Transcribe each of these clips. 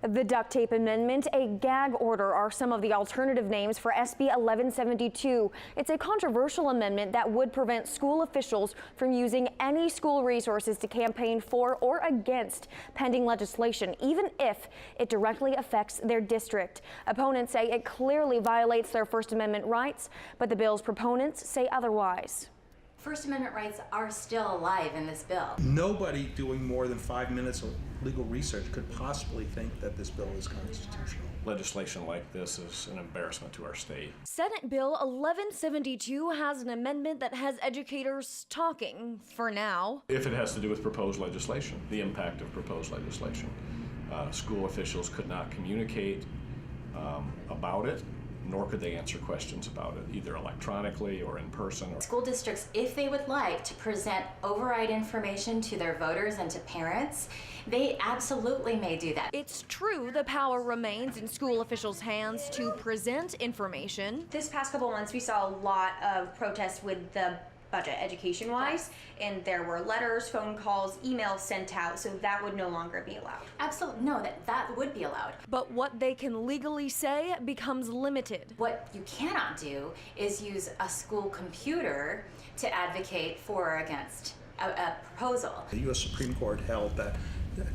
The duct tape amendment, a gag order are some of the alternative names for SB 1172. It's a controversial amendment that would prevent school officials from using any school resources to campaign for or against pending legislation, even if it directly affects their district. Opponents say it clearly violates their First Amendment rights, but the bill's proponents say otherwise. First Amendment rights are still alive in this bill. Nobody doing more than 5 minutes of legal research could possibly think that this bill is constitutional. Legislation like this is an embarrassment to our state. Senate Bill 1172 has an amendment that has educators talking, for now. If it has to do with proposed legislation, the impact of proposed legislation, school officials could not communicate about it, nor could they answer questions about it, either electronically or in person. School districts, if they would like to present override information to their voters and to parents, they absolutely may do that. It's true the power remains in school officials' hands to present information. This past couple months, we saw a lot of protests with the budget education-wise, and there were letters, phone calls, emails sent out, so that would no longer be allowed. Absolutely, no, that would be allowed. But what they can legally say becomes limited. What you cannot do is use a school computer to advocate for or against a proposal. The U.S. Supreme Court held that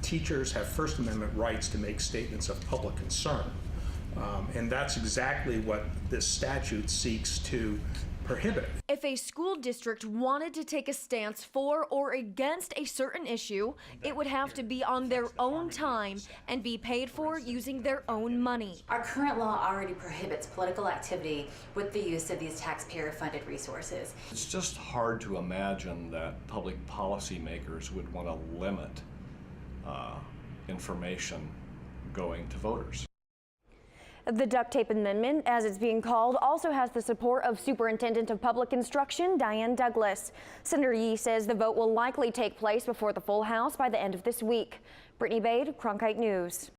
teachers have First Amendment rights to make statements of public concern. And that's exactly what this statute seeks to prohibit. If a school district wanted to take a stance for or against a certain issue, it would have to be on their own time and be paid for using their own money. Our current law already prohibits political activity with the use of these taxpayer-funded resources. It's just hard to imagine that public policymakers would want to limit information going to voters. The duct tape amendment, as it's being called, also has the support of Superintendent of Public Instruction Diane Douglas. Senator Yee says the vote will likely take place before the full House by the end of this week. Brittany Bade, Cronkite News.